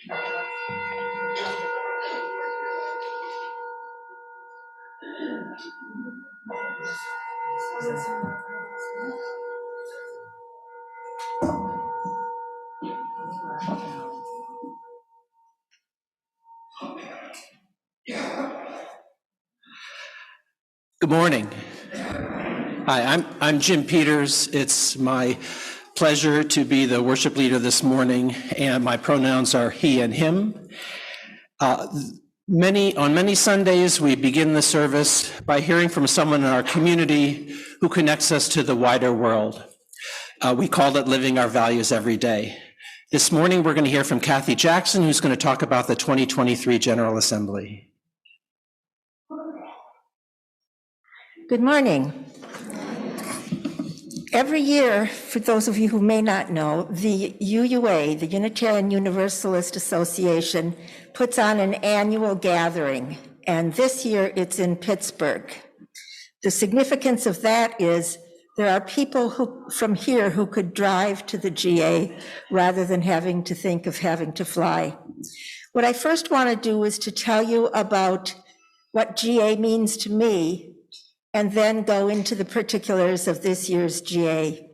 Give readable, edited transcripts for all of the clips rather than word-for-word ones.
Good morning. Hi, I'm Jim Peters. It's my pleasure to be the worship leader this morning, and my pronouns are he and him. On many Sundays, we begin the service by hearing from someone in our community who connects us to the wider world. We call it living our values every day. This morning, we're going to hear from Kathy Jackson, who's going to talk about the 2023 General Assembly. Good morning. Every year, for those of you who may not know, the UUA, the Unitarian Universalist Association, puts on an annual gathering, and this year it's in Pittsburgh. The significance of that is there are people from here who could drive to the GA rather than having to think of having to fly. What I first want to do is to tell you about what GA means to me, and then go into the particulars of this year's GA.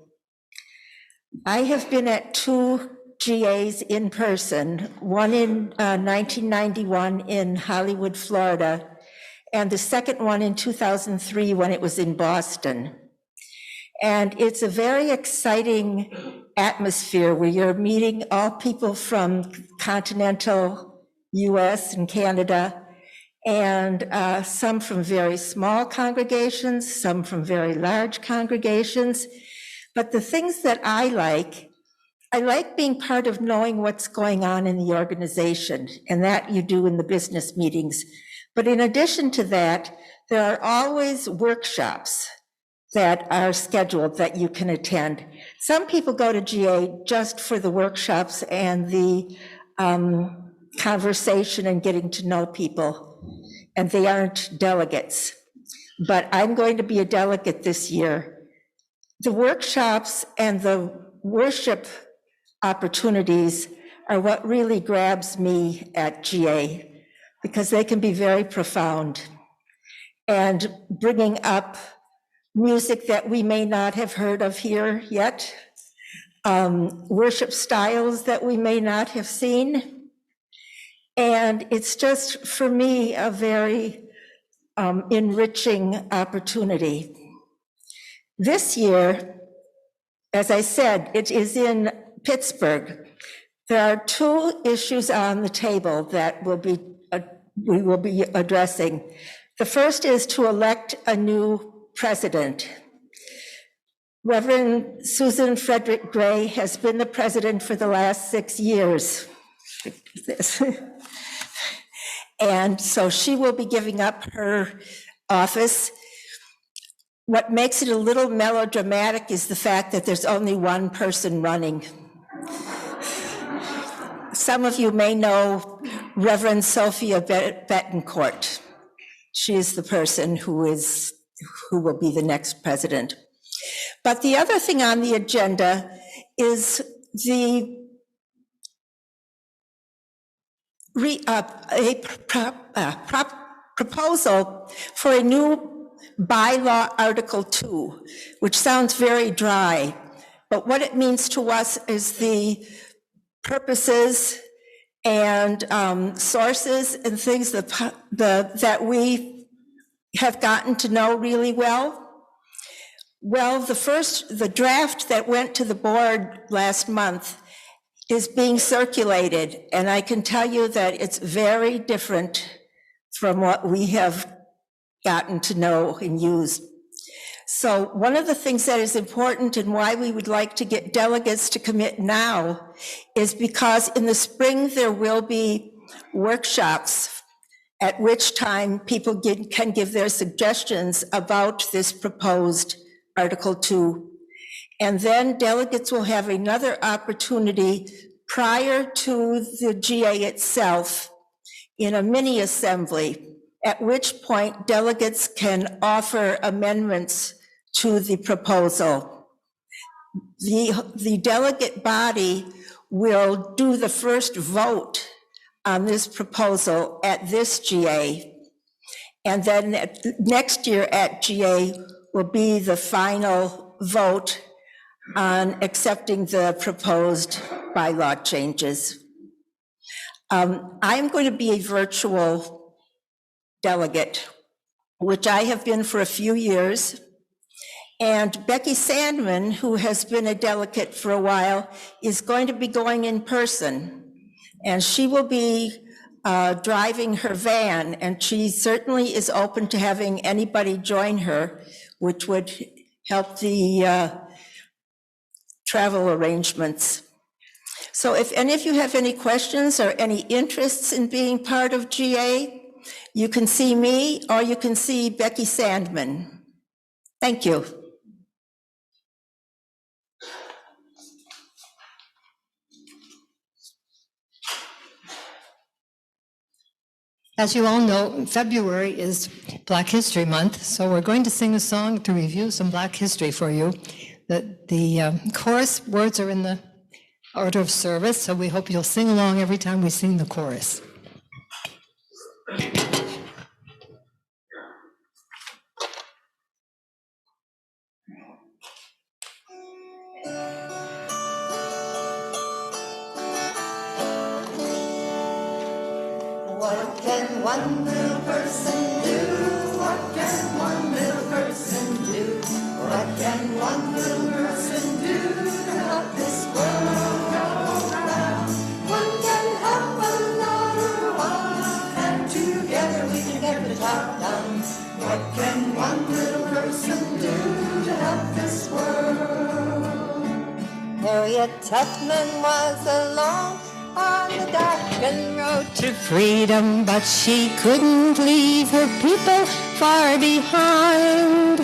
I have been at 2 GAs in person, one in 1991 in Hollywood, Florida, and the second one in 2003 when it was in Boston. And it's a very exciting atmosphere where you're meeting all people from continental US and Canada, and some from very small congregations, some from very large congregations. But the things that I like being part of knowing what's going on in the organization, and that you do in the business meetings. But in addition to that, there are always workshops that are scheduled that you can attend. Some people go to GA just for the workshops and the conversation and getting to know people, and they aren't delegates. But I'm going to be a delegate this year. The workshops and the worship opportunities are what really grabs me at GA, because they can be very profound and bringing up music that we may not have heard of here yet, worship styles that we may not have seen. And it's just, for me, a very enriching opportunity. This year, as I said, it is in Pittsburgh. There are 2 issues on the table that we will be addressing. The first is to elect a new president. Reverend Susan Frederick Gray has been the president for the last 6 years. And so she will be giving up her office. What makes it a little melodramatic is the fact that there's only one person running. Some of you may know Reverend Sophia Betancourt. She is the person who will be the next president. But the other thing on the agenda is a proposal for a new bylaw Article 2, which sounds very dry, but what it means to us is the purposes and sources and things that we have gotten to know really well. Well, the draft that went to the board last month is being circulated, and I can tell you that it's very different from what we have gotten to know and used. So one of the things that is important and why we would like to get delegates to commit now is because in the spring there will be workshops at which time people can give their suggestions about this proposed Article 2. And then delegates will have another opportunity prior to the GA itself in a mini assembly, at which point delegates can offer amendments to the proposal. The delegate body will do the first vote on this proposal at this GA. And then next year at GA will be the final vote on accepting the proposed bylaw changes. I'm going to be a virtual delegate, which I have been for a few years. And Becky Sandman, who has been a delegate for a while, is going to be going in person. And she will be driving her van, and she certainly is open to having anybody join her, which would help the travel arrangements. So if any of you have any questions or any interests in being part of GA, you can see me or you can see Becky Sandman. Thank you. As you all know, February is Black History Month, so we're going to sing a song to review some Black history for you. The chorus words are in the order of service, so we hope you'll sing along every time we sing the chorus. What can one little person do? What can one little person do? What can one little person do to help this world go round? One can help another one, and together we can get the job done. What can one little person do to help this world? Harriet Tubman was alone on the darkened road To freedom, but she couldn't leave her people far behind.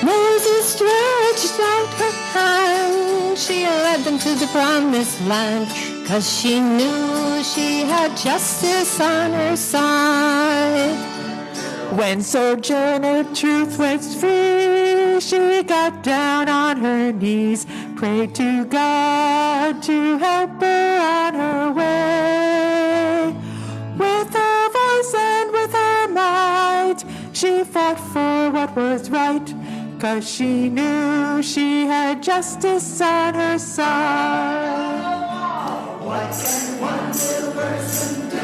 Moses stretched out her hand, she led them to the promised land, 'cause she knew she had justice on her side. When Sojourner Truth went free, she got down on her knees, prayed to God to help her on her way. With her voice and with her might, she fought for what was right, 'cause she knew she had justice on her side. What can one little person do?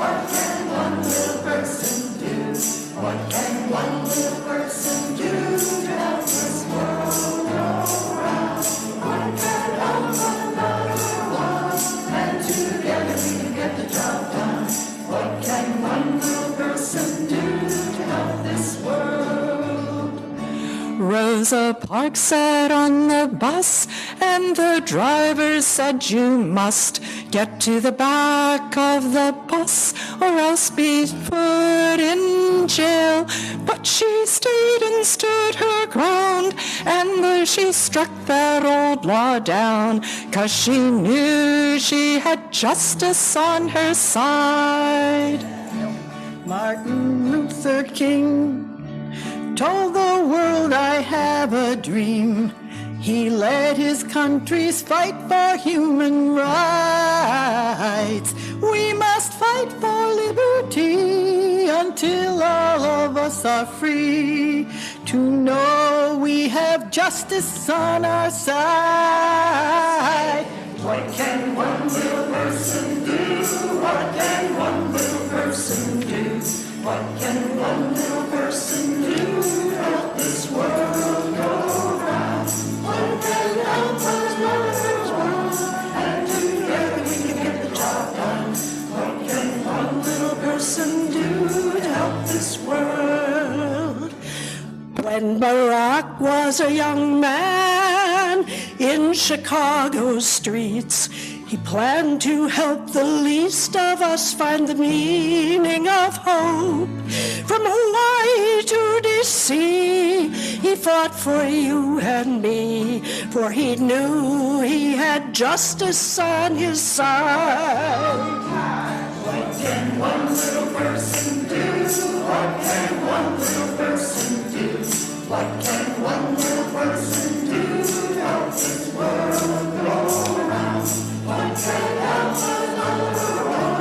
What can one little person do? What can one little person do to help this world go round? One can help another one, and together we can get the job done. What can one little person do to help this world? Rosa Parks sat on the bus, and the driver said, "You must get to the back of the bus or else be put in jail." But she stayed and stood her ground, and she struck that old law down, 'cause she knew she had justice on her side. Martin Luther King told the world, "I have a dream." He led his country's fight for human rights. We must fight for liberty until all of us are free, to know we have justice on our side. What can one little person do? What can one little person do? What can one little person do to help this world go round? One can help another one, and together we can get the job done. What can one little person do to help this world? When Barack was a young man in Chicago's streets, he planned to help the least of us find the meaning of hope. From Hawaii to D.C., he fought for you and me, for he knew he had justice on his side. What can one little person do? What can one little person do? What can one little person do to help this world go round? One can help another one,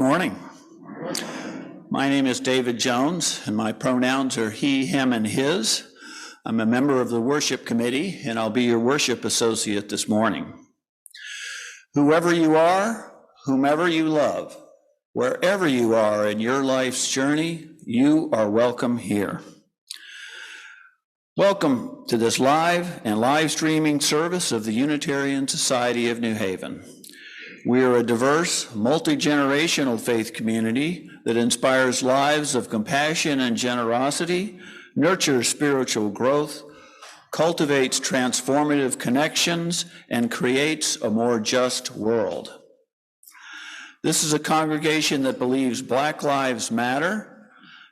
morning. My name is David Jones, and my pronouns are he, him, and his. I'm a member of the worship committee, and I'll be your worship associate this morning. Whoever you are, whomever you love, wherever you are in your life's journey, you are welcome here. Welcome to this live and live streaming service of the Unitarian Society of New Haven. We are a diverse, multi-generational faith community that inspires lives of compassion and generosity, nurtures spiritual growth, cultivates transformative connections, and creates a more just world. This is a congregation that believes Black lives matter,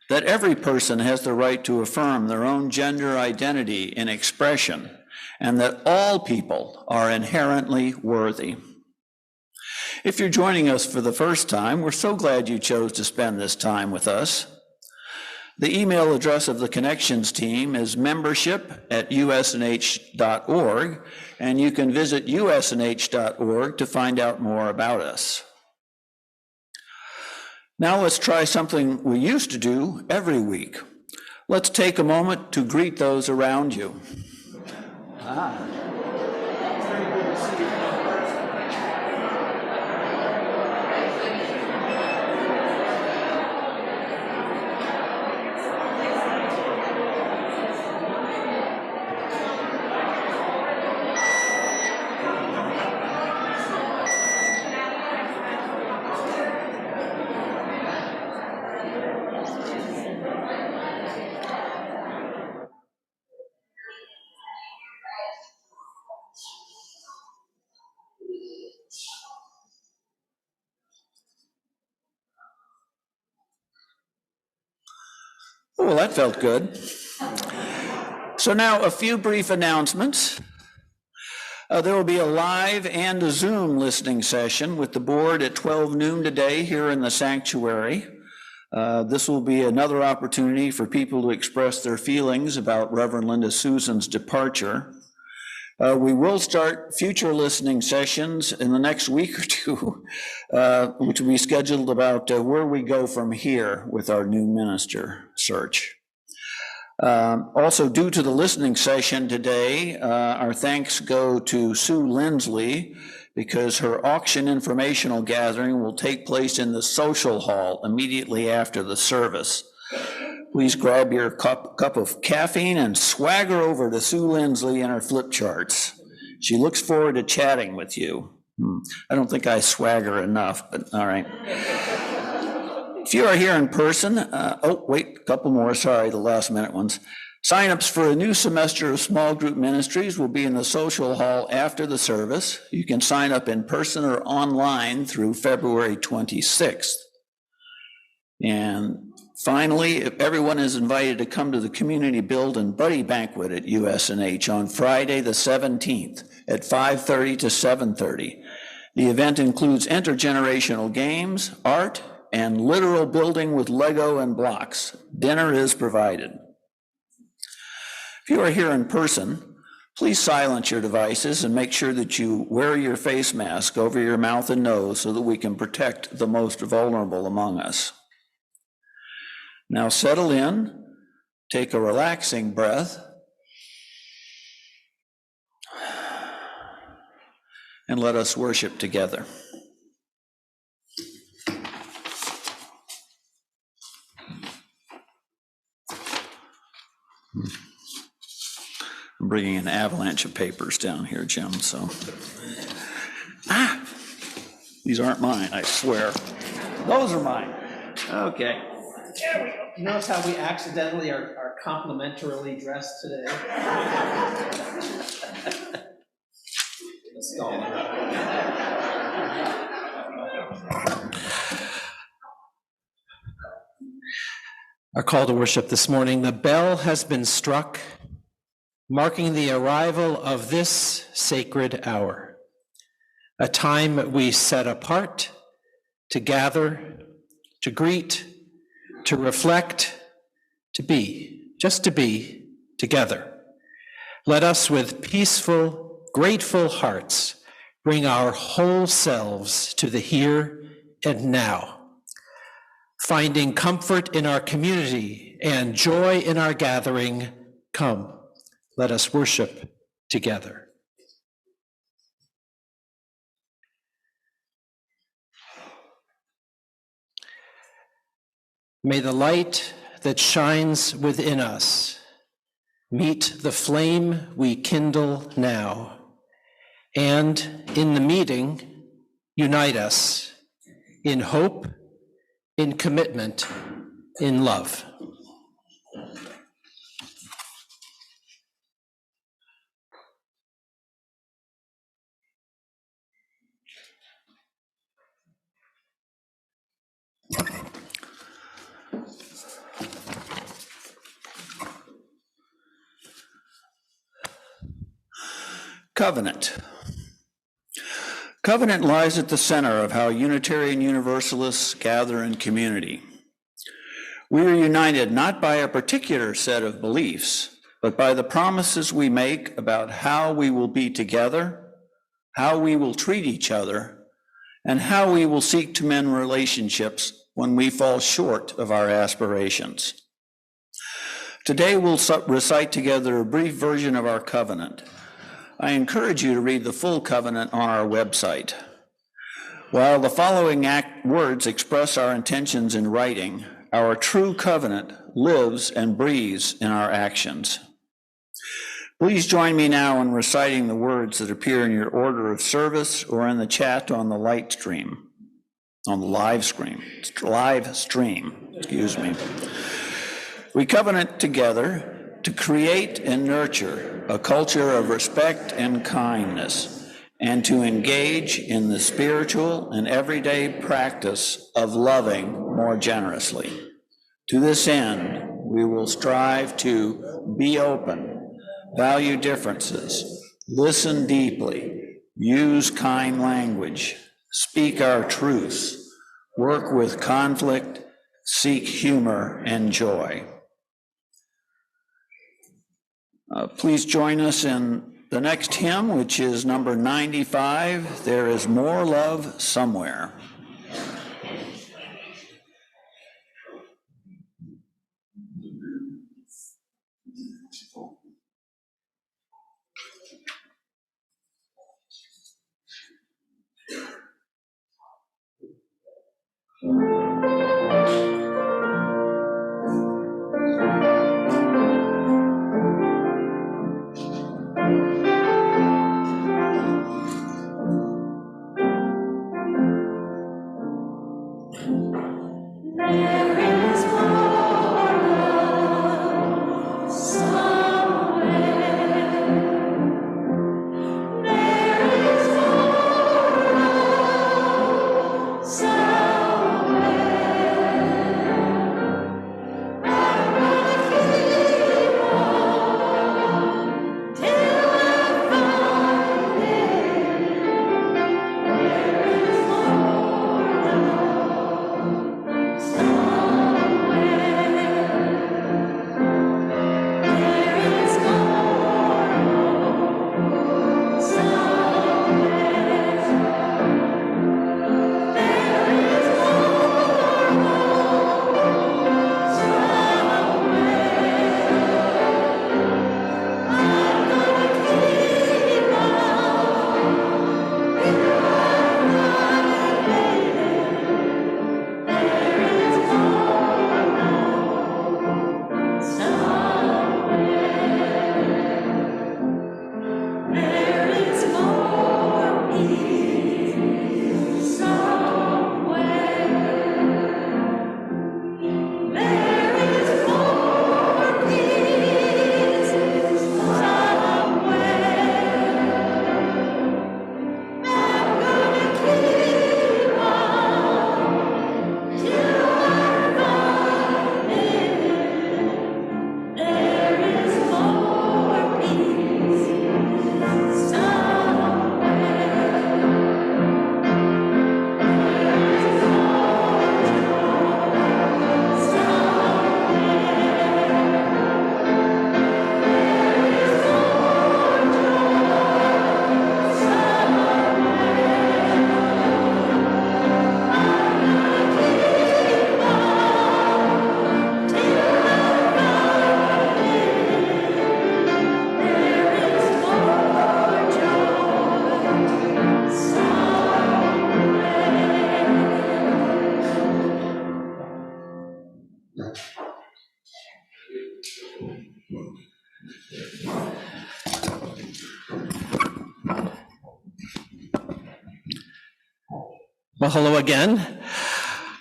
that every person has the right to affirm their own gender identity and expression, and that all people are inherently worthy. If you're joining us for the first time, we're so glad you chose to spend this time with us. The email address of the Connections team is membership@usnh.org, and you can visit usnh.org to find out more about us. Now let's try something we used to do every week. Let's take a moment to greet those around you. Well, that felt good. So now a few brief announcements. There will be a live and a Zoom listening session with the board at 12 noon today here in the sanctuary. This will be another opportunity for people to express their feelings about Reverend Linda Susan's departure. We will start future listening sessions in the next week or two, which will be scheduled about where we go from here with our new minister search. Also, due to the listening session today, our thanks go to Sue Lindsley because her auction informational gathering will take place in the social hall immediately after the service. Please grab your cup of caffeine and swagger over to Sue Lindsley and her flip charts. She looks forward to chatting with you. I don't think I swagger enough, but all right. If you are here in person, oh, wait, a couple more, sorry, the last minute ones. Sign-ups for a new semester of small group ministries will be in the social hall after the service. You can sign up in person or online through February 26th. And finally, everyone is invited to come to the Community Build and Buddy Banquet at USNH on Friday the 17th at 5:30 to 7:30. The event includes intergenerational games, art, and literal building with Lego and blocks. Dinner is provided. If you are here in person, please silence your devices and make sure that you wear your face mask over your mouth and nose so that we can protect the most vulnerable among us. Now settle in, take a relaxing breath, and let us worship together. I'm bringing an avalanche of papers down here, Jim, so. These aren't mine, I swear. Those are mine. Okay. There we go. You notice how we accidentally are complimentarily dressed today? Our call to worship this morning, the bell has been struck, marking the arrival of this sacred hour, a time we set apart to gather, to greet, to reflect, to be, just to be together. Let us with peaceful, grateful hearts bring our whole selves to the here and now finding comfort in our community and joy in our gathering, come, let us worship together. May the light that shines within us meet the flame we kindle now, and in the meeting, unite us in hope, in commitment, in love. Covenant. Covenant lies at the center of how Unitarian Universalists gather in community. We are united not by a particular set of beliefs, but by the promises we make about how we will be together, how we will treat each other, and how we will seek to mend relationships when we fall short of our aspirations. Today we'll recite together a brief version of our covenant. I encourage you to read the full covenant on our website. While the following words express our intentions in writing, our true covenant lives and breathes in our actions. Please join me now in reciting the words that appear in your order of service or in the chat on the live stream, excuse me. We covenant together to create and nurture a culture of respect and kindness, and to engage in the spiritual and everyday practice of loving more generously. To this end, we will strive to be open, value differences, listen deeply, use kind language, speak our truths, work with conflict, seek humor and joy. Please join us in the next hymn, which is number 95, There Is More Love Somewhere. Somewhere Well, hello again.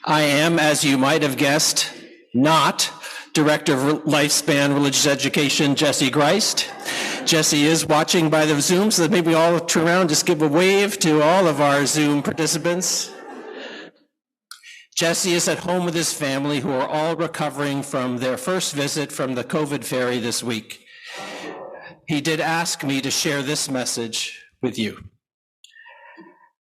I am, as you might have guessed, not Director of Lifespan Religious Education, Jesse Greist. Jesse is watching by the Zoom, so maybe all turn around, just give a wave to all of our Zoom participants. Jesse is at home with his family, who are all recovering from their first visit from the COVID ferry this week. He did ask me to share this message with you.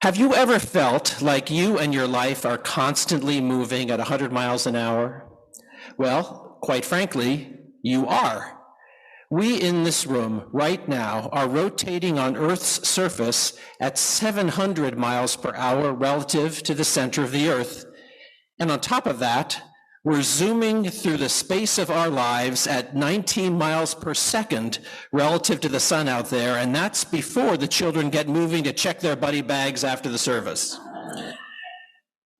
Have you ever felt like you and your life are constantly moving at 100 miles an hour? Well, quite frankly, you are. We in this room right now are rotating on Earth's surface at 700 miles per hour relative to the center of the Earth. And on top of that, we're zooming through the space of our lives at 19 miles per second relative to the sun out there, and that's before the children get moving to check their buddy bags after the service.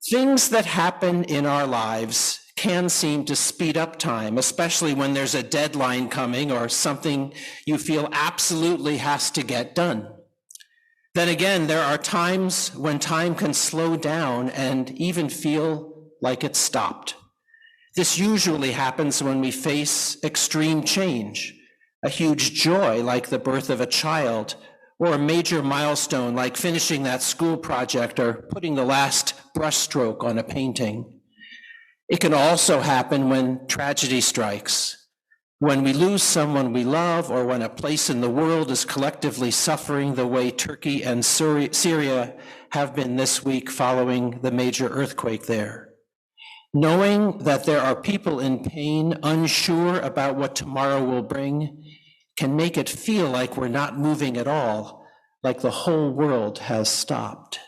Things that happen in our lives can seem to speed up time, especially when there's a deadline coming or something you feel absolutely has to get done. Then again, there are times when time can slow down and even feel like it's stopped. This usually happens when we face extreme change, a huge joy like the birth of a child, or a major milestone like finishing that school project or putting the last brushstroke on a painting. It can also happen when tragedy strikes, when we lose someone we love, or when a place in the world is collectively suffering the way Turkey and Syria have been this week following the major earthquake there. Knowing that there are people in pain, unsure about what tomorrow will bring, can make it feel like we're not moving at all, like the whole world has stopped.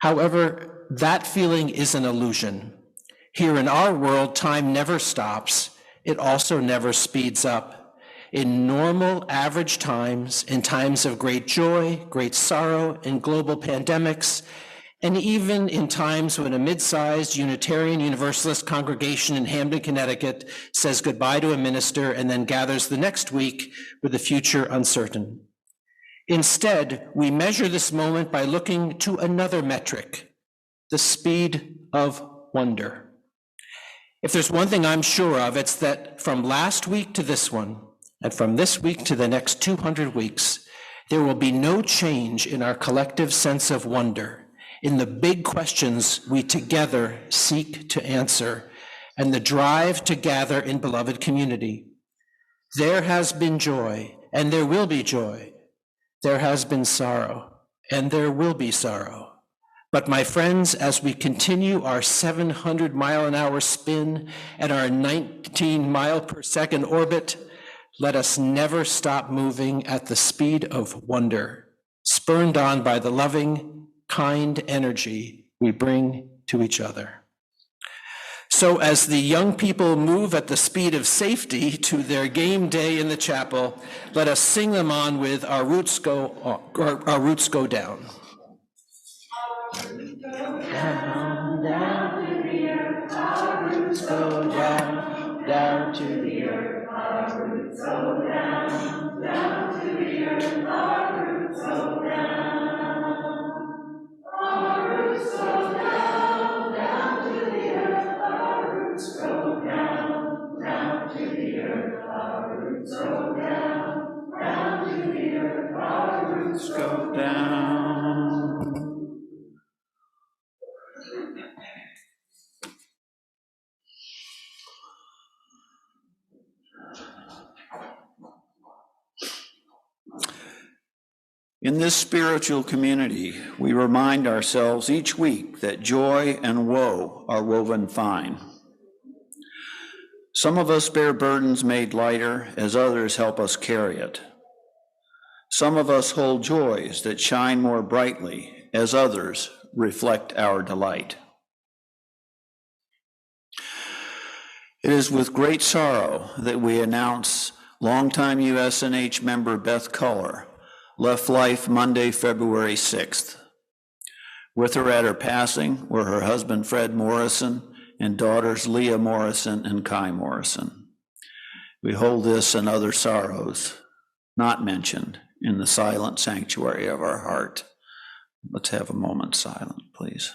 However, that feeling is an illusion. Here in our world, time never stops. It also never speeds up. In normal, average times, in times of great joy, great sorrow, in global pandemics, and even in times when a mid-sized Unitarian Universalist congregation in Hamden, Connecticut says goodbye to a minister and then gathers the next week with the future uncertain. Instead, we measure this moment by looking to another metric, the speed of wonder. If there's one thing I'm sure of, it's that from last week to this one, and from this week to the next 200 weeks, there will be no change in our collective sense of wonder, in the big questions we together seek to answer, and the drive to gather in beloved community. There has been joy, and there will be joy. There has been sorrow, and there will be sorrow. But my friends, as we continue our 700-mile-an-hour spin and our 19-mile-per-second orbit, let us never stop moving at the speed of wonder, spurred on by the loving, kind energy we bring to each other. So as the young people move at the speed of safety to their game day in the chapel, let us sing them on with Our Roots Go Down. Down, down to the earth, our roots go down, down to the earth, our roots go down, down to the earth, our roots go down. Our roots go down, down to the earth, our roots go down, down to the earth, our roots go down, down to the earth, our roots go down. In this spiritual community, we remind ourselves each week that joy and woe are woven fine. Some of us bear burdens made lighter as others help us carry it. Some of us hold joys that shine more brightly as others reflect our delight. It is with great sorrow that we announce longtime USNH member Beth Culler left life Monday, February 6th. With her at her passing were her husband, Fred Morrison, and daughters, Leah Morrison and Kai Morrison. We hold this and other sorrows not mentioned in the silent sanctuary of our heart Let's have a moment silent, please.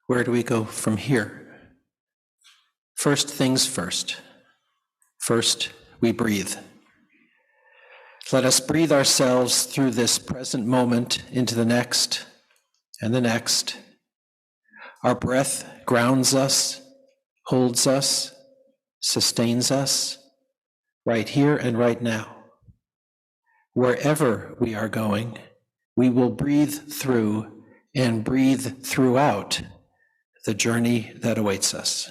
Where do we go from here? First things first. First, we breathe. Let us breathe ourselves through this present moment into the next and the next. Our breath grounds us, holds us, sustains us, right here and right now. Wherever we are going, we will breathe through and breathe throughout the journey that awaits us.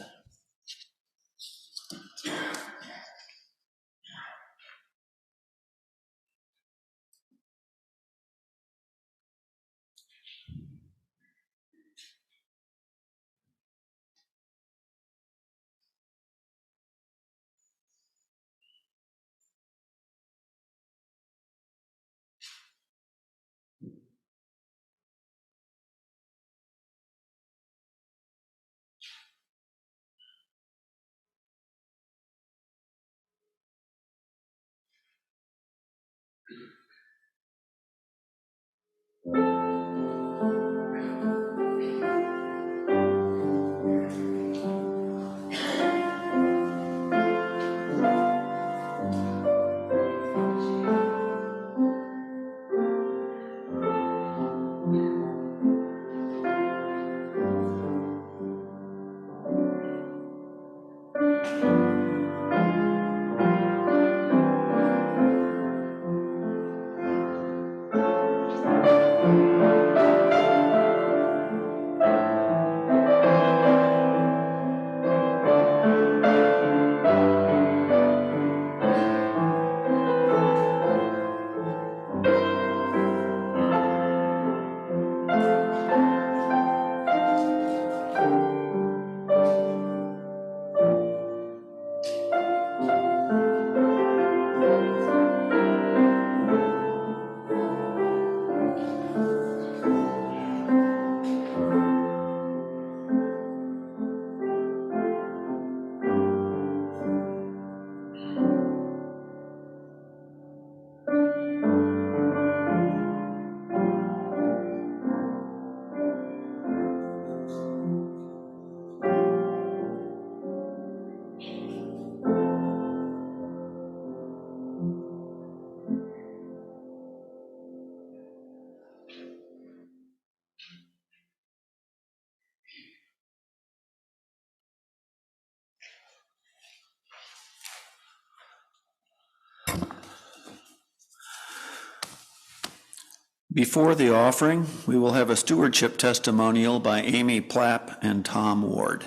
Before the offering, we will have a stewardship testimonial by Amy Plapp and Tom Ward.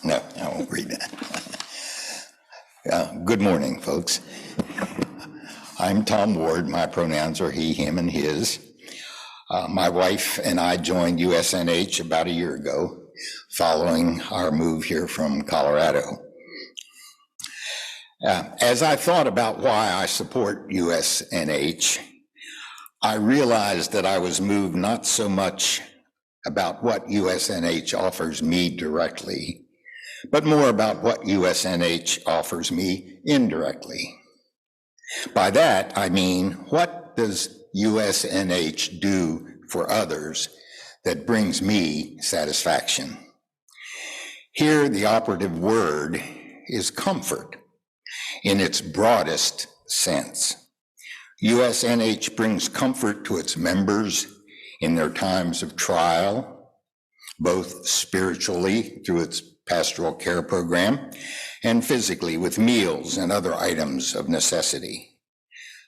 No, I won't read that. Good morning, folks. I'm Tom Ward. My pronouns are he, him, and his. My wife and I joined USNH about a year ago, following our move here from Colorado. As I thought about why I support USNH, I realized that I was moved not so much about what USNH offers me directly, but more about what USNH offers me indirectly. By that, I mean, what does USNH do for others that brings me satisfaction? Here, the operative word is comfort in its broadest sense. USNH brings comfort to its members in their times of trial, both spiritually through its pastoral care program and physically with meals and other items of necessity.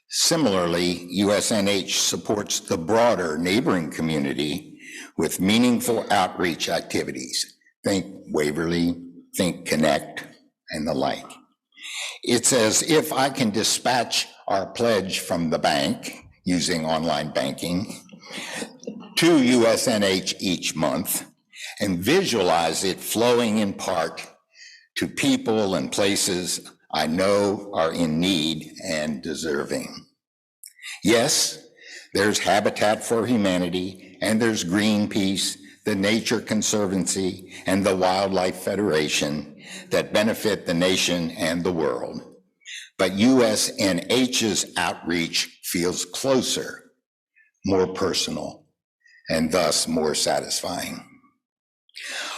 Similarly, USNH supports the broader neighboring community with meaningful outreach activities. Think Waverly, think Connect, and the like. It's as if I can dispatch our pledge from the bank using online banking to USNH each month and visualize it flowing in part to people and places I know are in need and deserving. Yes, there's Habitat for Humanity, and there's Greenpeace, the Nature Conservancy, and the Wildlife Federation that benefit the nation and the world. But USNH's outreach feels closer, more personal, and thus more satisfying.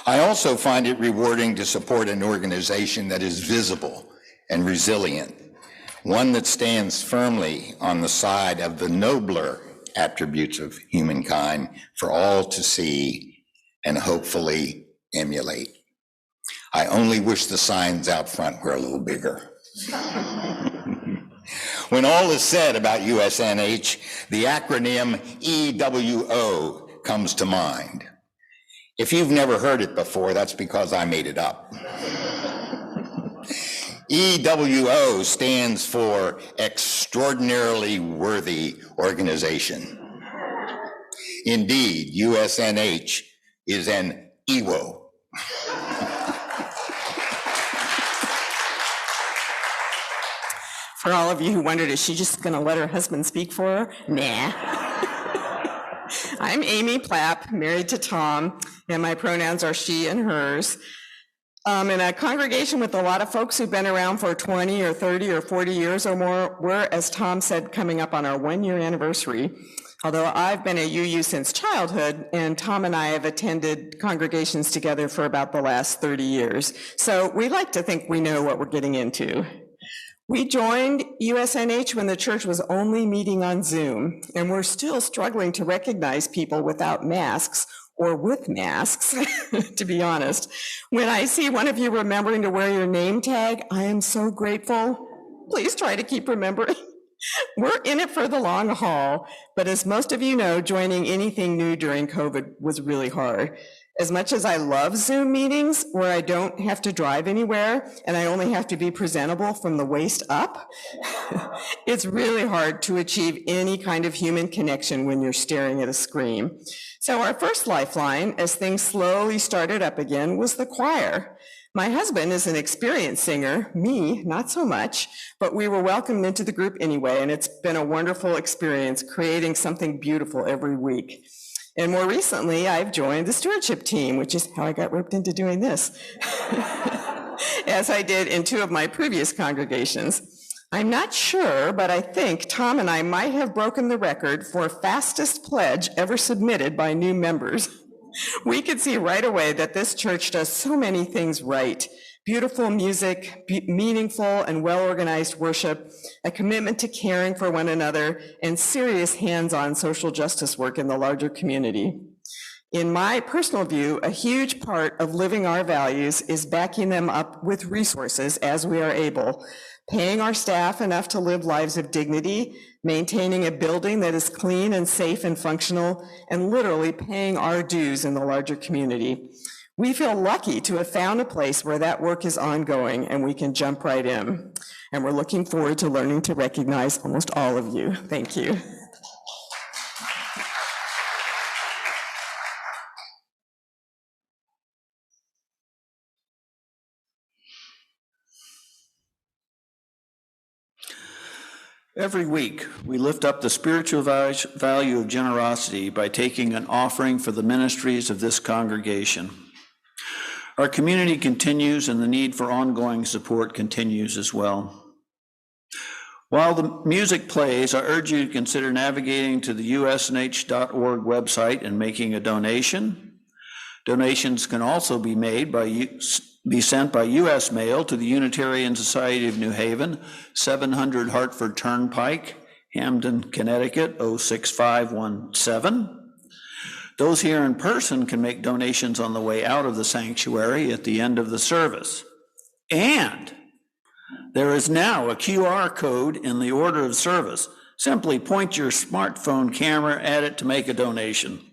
I also find it rewarding to support an organization that is visible and resilient, one that stands firmly on the side of the nobler attributes of humankind for all to see and hopefully emulate. I only wish the signs out front were a little bigger. When all is said about USNH, the acronym EWO comes to mind. If you've never heard it before, that's because I made it up. EWO stands for Extraordinarily Worthy Organization. Indeed, USNH is an EWO. For all of you who wondered, is she just going to let her husband speak for her? Nah. I'm Amy Plapp, married to Tom, and my pronouns are she and hers. In a congregation with a lot of folks who've been around for 20 or 30 or 40 years or more, we're, as Tom said, coming up on our 1-year anniversary. Although I've been a UU since childhood, and Tom and I have attended congregations together for about the last 30 years. So we like to think we know what we're getting into. We joined USNH when the church was only meeting on Zoom, and we're still struggling to recognize people without masks, or with masks, to be honest. When I see one of you remembering to wear your name tag, I am so grateful. Please try to keep remembering. We're in it for the long haul, but as most of you know, joining anything new during COVID was really hard. As much as I love Zoom meetings where I don't have to drive anywhere and I only have to be presentable from the waist up, it's really hard to achieve any kind of human connection when you're staring at a screen. So our first lifeline, as things slowly started up again, was the choir. My husband is an experienced singer, me, not so much, but we were welcomed into the group anyway, and it's been a wonderful experience creating something beautiful every week. And more recently, I've joined the stewardship team, which is how I got roped into doing this, as I did in 2 of my previous congregations. I'm not sure, but I think Tom and I might have broken the record for fastest pledge ever submitted by new members. We could see right away that this church does so many things right. Beautiful music, meaningful and well-organized worship, a commitment to caring for one another, and serious hands-on social justice work in the larger community. In my personal view, a huge part of living our values is backing them up with resources as we are able, paying our staff enough to live lives of dignity, maintaining a building that is clean and safe and functional, and literally paying our dues in the larger community. We feel lucky to have found a place where that work is ongoing and we can jump right in. And we're looking forward to learning to recognize almost all of you. Thank you. Every week, we lift up the spiritual value of generosity by taking an offering for the ministries of this congregation. Our community continues, and the need for ongoing support continues as well. While the music plays, I urge you to consider navigating to the usnh.org website and making a donation. Donations can also be sent by U.S. mail to the Unitarian Society of New Haven, 700 Hartford Turnpike, Hamden, Connecticut, 06517. Those here in person can make donations on the way out of the sanctuary at the end of the service. And There is now a QR code in the order of service. Simply point your smartphone camera at it to make a donation.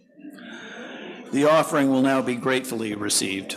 The offering will now be gratefully received.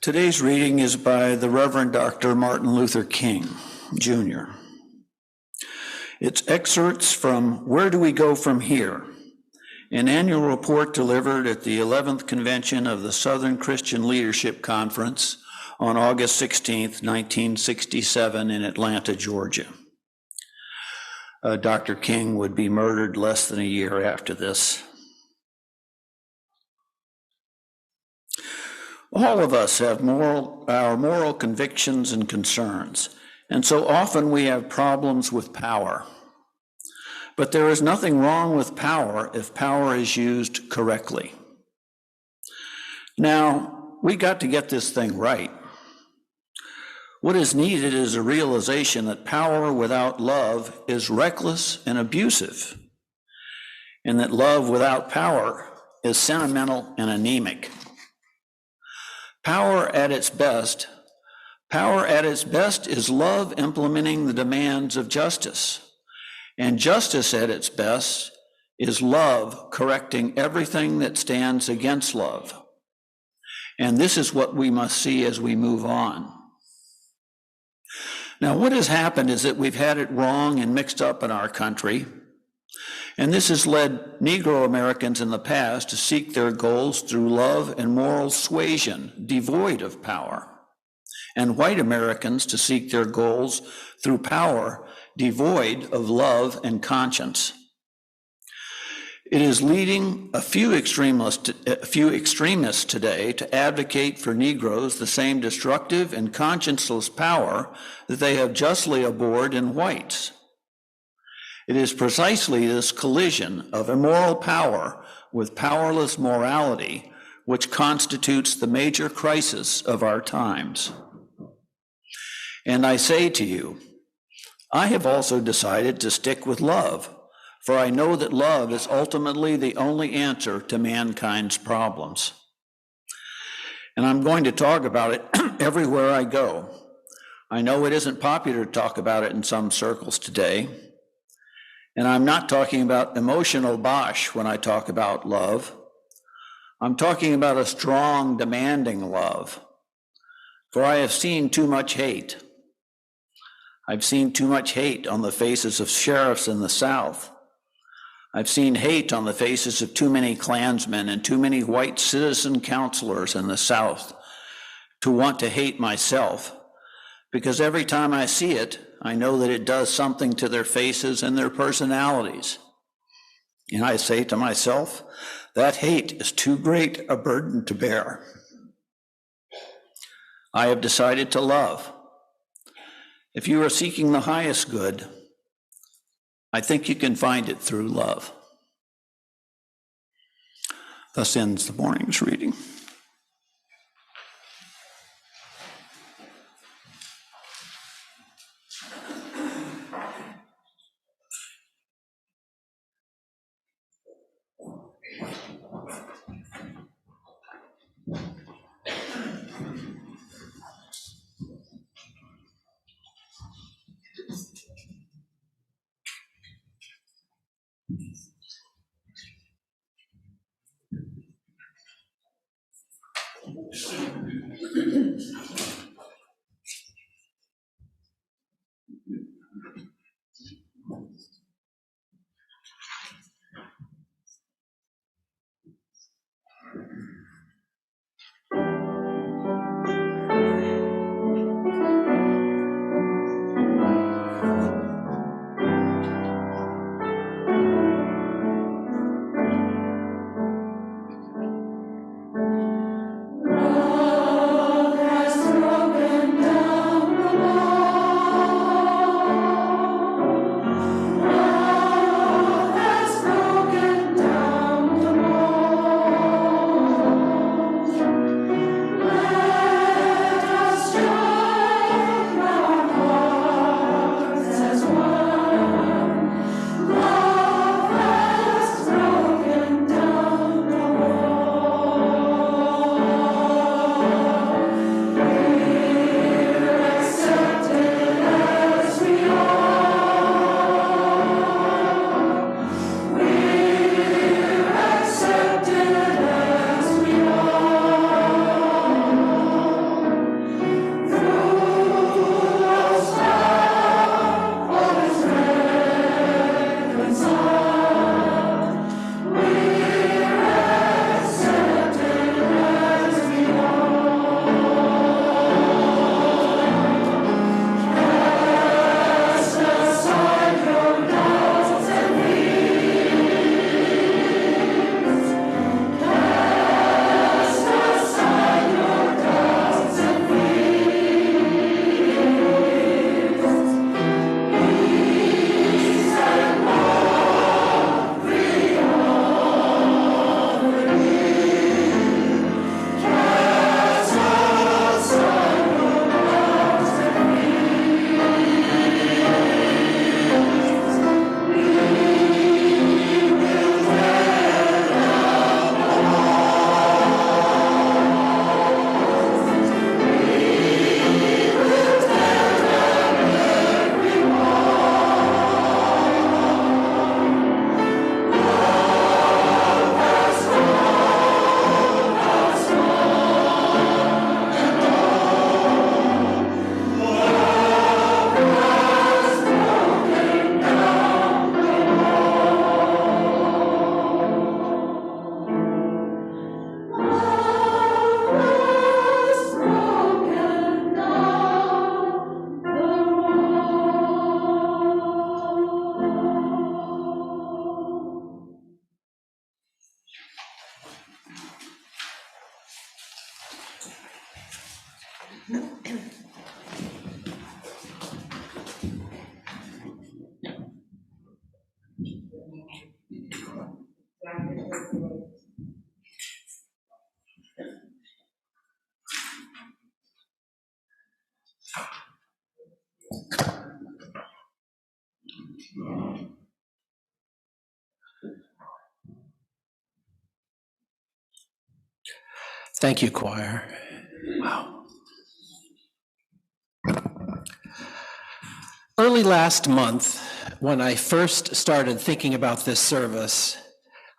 Today's reading is by the Reverend Dr. Martin Luther King, Jr. It's excerpts from Where Do We Go From Here? An annual report delivered at the 11th Convention of the Southern Christian Leadership Conference on August 16, 1967 in Atlanta, Georgia. Dr. King would be murdered less than a year after this. All of us have our moral convictions and concerns, and so often we have problems with power. But there is nothing wrong with power if power is used correctly. Now, we got to get this thing right. What is needed is a realization that power without love is reckless and abusive, and that love without power is sentimental and anemic. Power at its best is love implementing the demands of justice. And justice at its best is love correcting everything that stands against love. And this is what we must see as we move on. Now, what has happened is that we've had it wrong and mixed up in our country. And this has led Negro Americans in the past to seek their goals through love and moral suasion, devoid of power, and white Americans to seek their goals through power, devoid of love and conscience. It is leading a few extremists today to advocate for Negroes the same destructive and conscienceless power that they have justly abhorred in whites. It is precisely this collision of immoral power with powerless morality which constitutes the major crisis of our times. And I say to you, I have also decided to stick with love, for I know that love is ultimately the only answer to mankind's problems. And I'm going to talk about it everywhere I go. I know it isn't popular to talk about it in some circles today. And I'm not talking about emotional bosh when I talk about love. I'm talking about a strong, demanding love. For I have seen too much hate. I've seen too much hate on the faces of sheriffs in the South. I've seen hate on the faces of too many Klansmen and too many white citizen counselors in the South to want to hate myself, because every time I see it, I know that it does something to their faces and their personalities. And I say to myself, that hate is too great a burden to bear. I have decided to love. If you are seeking the highest good, I think you can find it through love. Thus ends the morning's reading. Thank you, choir. Wow. Early last month, when I first started thinking about this service,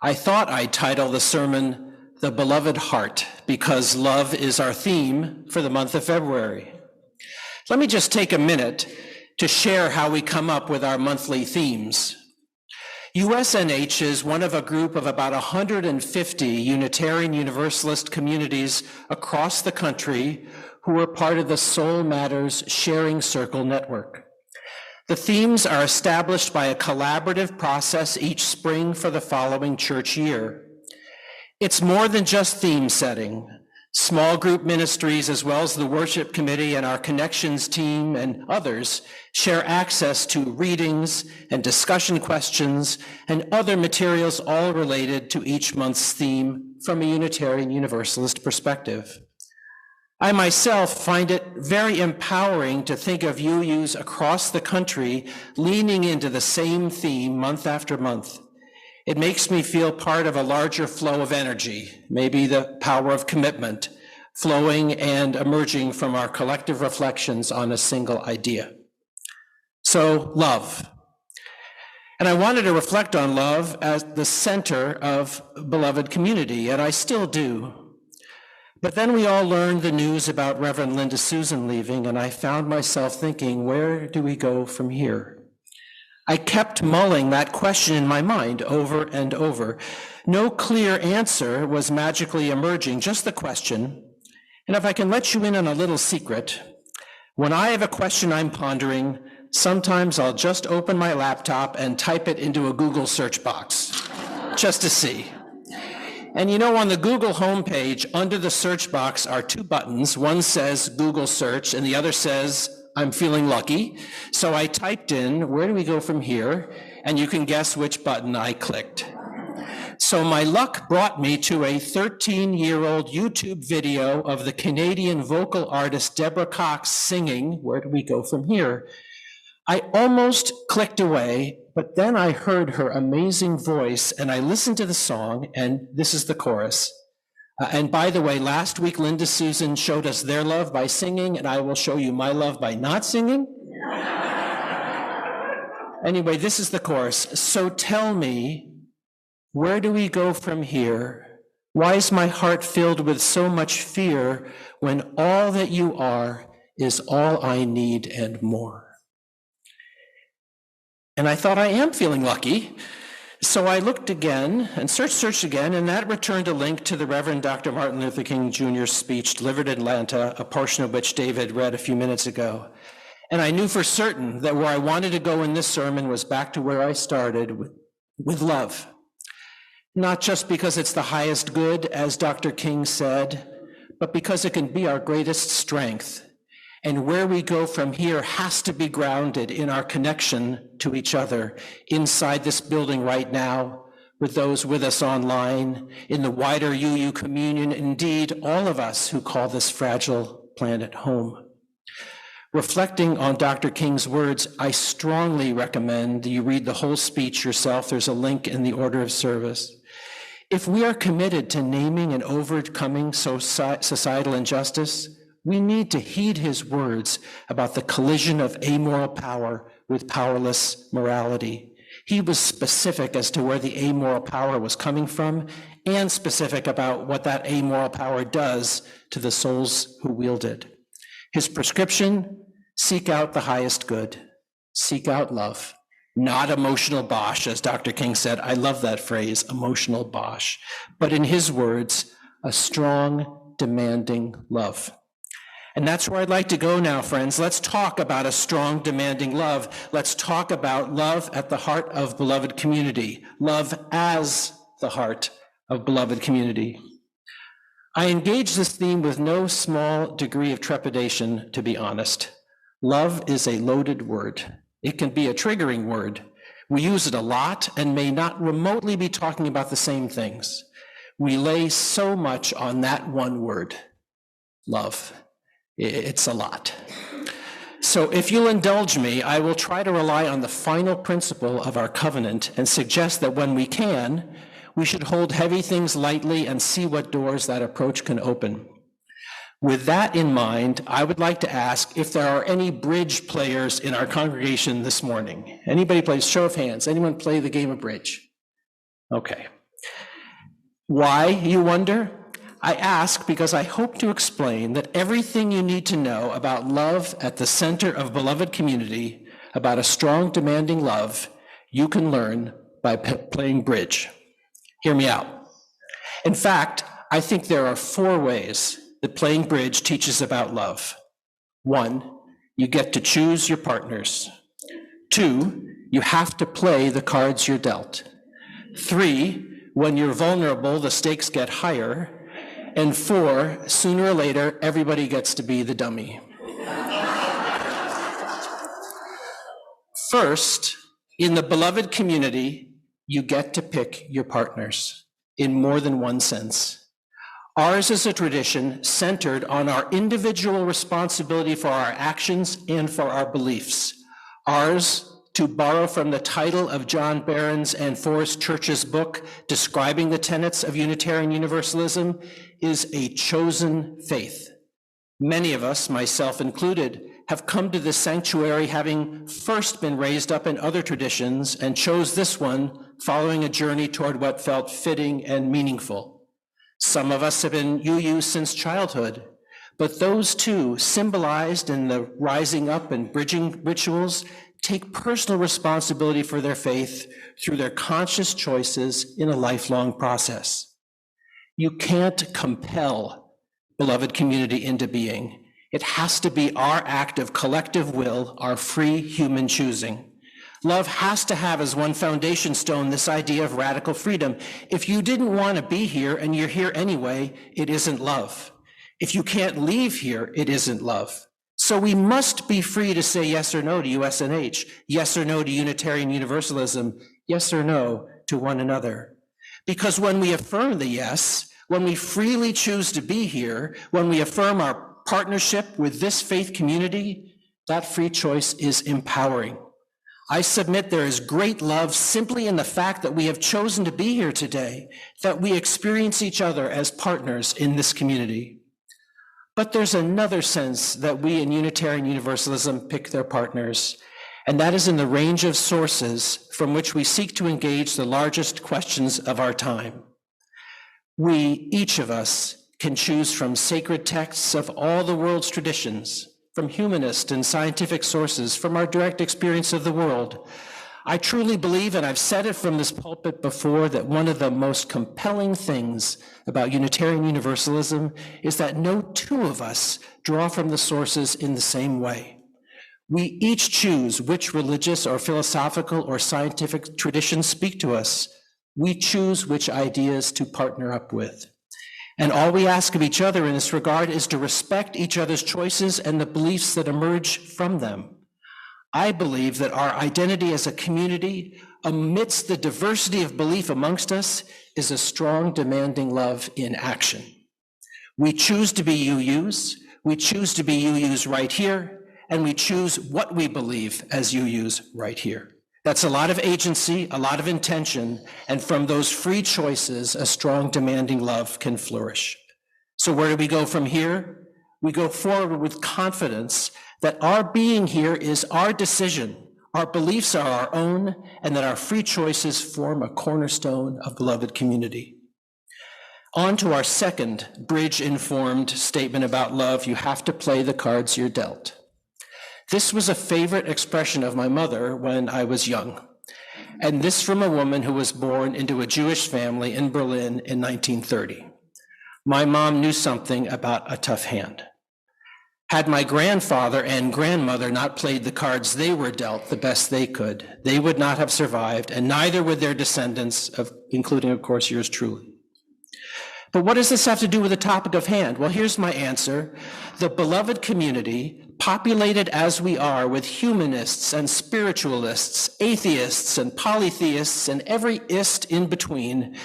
I thought I'd title the sermon, "The Beloved Heart," because love is our theme for the month of February. Let me just take a minute to share how we come up with our monthly themes. USNH is one of a group of about 150 Unitarian Universalist communities across the country who are part of the Soul Matters Sharing Circle network. The themes are established by a collaborative process each spring for the following church year. It's more than just theme setting. Small group ministries, as well as the worship committee and our connections team and others, share access to readings and discussion questions and other materials all related to each month's theme from a Unitarian Universalist perspective. I myself find it very empowering to think of UUs across the country leaning into the same theme month after month. It makes me feel part of a larger flow of energy, maybe the power of commitment, flowing and emerging from our collective reflections on a single idea. So, love. And I wanted to reflect on love as the center of beloved community, and I still do. But then we all learned the news about Reverend Linda Susan leaving, and I found myself thinking, where do we go from here? I kept mulling that question in my mind over and over. No clear answer was magically emerging, just the question. And if I can let you in on a little secret, when I have a question I'm pondering, sometimes I'll just open my laptop and type it into a Google search box, just to see. And you know, on the Google homepage, under the search box are two buttons. One says Google search and the other says, I'm feeling lucky. So I typed in, where do we go from here? And you can guess which button I clicked. So my luck brought me to a 13-year-old YouTube video of the Canadian vocal artist Deborah Cox singing, Where Do We Go From Here? I almost clicked away, but then I heard her amazing voice and I listened to the song, and this is the chorus. And by the way, last week, Linda Susan showed us their love by singing, and I will show you my love by not singing. Anyway, this is the chorus. So tell me, where do we go from here? Why is my heart filled with so much fear when all that you are is all I need and more? And I thought, I am feeling lucky. So I looked again and searched again, and that returned a link to the Reverend Dr. Martin Luther King Jr.'s speech delivered in Atlanta, a portion of which David read a few minutes ago. And I knew for certain that where I wanted to go in this sermon was back to where I started, with love. Not just because it's the highest good, as Dr. King said, but because it can be our greatest strength. And where we go from here has to be grounded in our connection to each other inside this building right now, with those with us online, in the wider UU communion, indeed, all of us who call this fragile planet home. Reflecting on Dr. King's words, I strongly recommend you read the whole speech yourself. There's a link in the order of service. If we are committed to naming and overcoming societal injustice, we need to heed his words about the collision of amoral power with powerless morality. He was specific as to where the amoral power was coming from and specific about what that amoral power does to the souls who wield it. His prescription, seek out the highest good, seek out love, not emotional bosh, as Dr. King said. I love that phrase, emotional bosh. But in his words, a strong, demanding love. And that's where I'd like to go now, friends. Let's talk about a strong, demanding love. Let's talk about love at the heart of beloved community, love as the heart of beloved community. I engage this theme with no small degree of trepidation, to be honest. Love is a loaded word. It can be a triggering word. We use it a lot and may not remotely be talking about the same things. We lay so much on that one word, love. It's a lot. So if you'll indulge me, I will try to rely on the final principle of our covenant and suggest that when we can, we should hold heavy things lightly and see what doors that approach can open. With that in mind, I would like to ask if there are any bridge players in our congregation this morning. Anybody play? Show of hands. Anyone play the game of bridge? Okay. Why, you wonder? I ask because I hope to explain that everything you need to know about love at the center of beloved community, about a strong, demanding love, you can learn by playing bridge. Hear me out. In fact, I think there are 4 ways that playing bridge teaches about love. 1, you get to choose your partners. 2, you have to play the cards you're dealt. 3, when you're vulnerable, the stakes get higher. And 4, sooner or later, everybody gets to be the dummy. First, in the beloved community, you get to pick your partners in more than one sense. Ours is a tradition centered on our individual responsibility for our actions and for our beliefs. Ours, to borrow from the title of John Barron's and Forrest Church's book describing the tenets of Unitarian Universalism, is a chosen faith. Many of us, myself included, have come to this sanctuary having first been raised up in other traditions and chose this one following a journey toward what felt fitting and meaningful. Some of us have been UU since childhood, but those too, symbolized in the rising up and bridging rituals, take personal responsibility for their faith through their conscious choices in a lifelong process. You can't compel beloved community into being. It has to be our act of collective will, our free human choosing. Love has to have as one foundation stone this idea of radical freedom. If you didn't want to be here and you're here anyway, it isn't love. If you can't leave here, it isn't love. So we must be free to say yes or no to USNH, yes or no to Unitarian Universalism, yes or no to one another. Because when we affirm the yes, when we freely choose to be here, when we affirm our partnership with this faith community, that free choice is empowering. I submit there is great love simply in the fact that we have chosen to be here today, that we experience each other as partners in this community. But there's another sense that we in Unitarian Universalism pick their partners, and that is in the range of sources from which we seek to engage the largest questions of our time. We, each of us, can choose from sacred texts of all the world's traditions, from humanist and scientific sources, from our direct experience of the world. I truly believe, and I've said it from this pulpit before, that one of the most compelling things about Unitarian Universalism is that no 2 of us draw from the sources in the same way. We each choose which religious or philosophical or scientific traditions speak to us. We choose which ideas to partner up with. And all we ask of each other in this regard is to respect each other's choices and the beliefs that emerge from them. I believe that our identity as a community, amidst the diversity of belief amongst us, is a strong, demanding love in action. We choose to be UUs, we choose to be UUs right here, and we choose what we believe as UUs right here. That's a lot of agency, a lot of intention, and from those free choices, a strong, demanding love can flourish. So where do we go from here? We go forward with confidence that our being here is our decision, our beliefs are our own, and that our free choices form a cornerstone of beloved community. On to our second bridge-informed statement about love: you have to play the cards you're dealt. This was a favorite expression of my mother when I was young, and this from a woman who was born into a Jewish family in Berlin in 1930. My mom knew something about a tough hand. Had my grandfather and grandmother not played the cards they were dealt the best they could, they would not have survived, and neither would their descendants, including, of course, yours truly. But what does this have to do with the topic of hand? Well, here's my answer. The beloved community, populated as we are with humanists and spiritualists, atheists and polytheists, and every ist in between,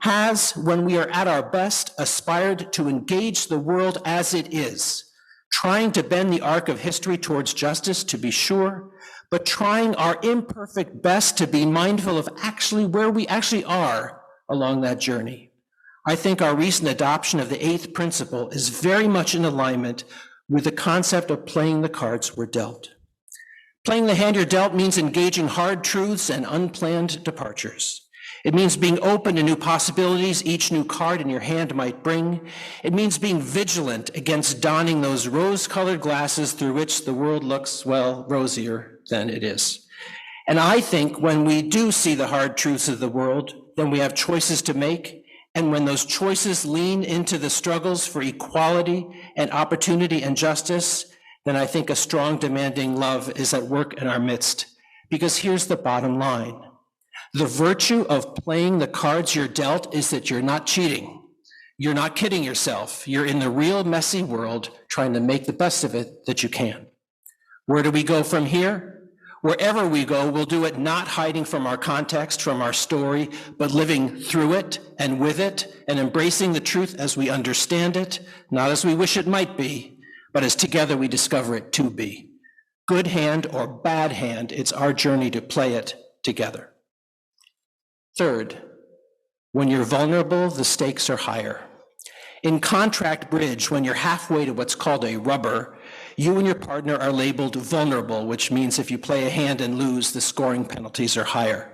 has, when we are at our best, aspired to engage the world as it is, trying to bend the arc of history towards justice, to be sure, but trying our imperfect best to be mindful of actually where we actually are along that journey. I think our recent adoption of the 8th principle is very much in alignment with the concept of playing the cards we're dealt. Playing the hand you're dealt means engaging hard truths and unplanned departures. It means being open to new possibilities each new card in your hand might bring. It means being vigilant against donning those rose-colored glasses through which the world looks, well, rosier than it is. And I think when we do see the hard truths of the world, then we have choices to make. And when those choices lean into the struggles for equality and opportunity and justice, then I think a strong, demanding love is at work in our midst. Because here's the bottom line. The virtue of playing the cards you're dealt is that you're not cheating. You're not kidding yourself. You're in the real messy world trying to make the best of it that you can. Where do we go from here? Wherever we go, we'll do it not hiding from our context, from our story, but living through it and with it and embracing the truth as we understand it, not as we wish it might be, but as together we discover it to be. Good hand or bad hand, it's our journey to play it together. Third, when you're vulnerable, the stakes are higher. In contract bridge, when you're halfway to what's called a rubber, you and your partner are labeled vulnerable, which means if you play a hand and lose, the scoring penalties are higher.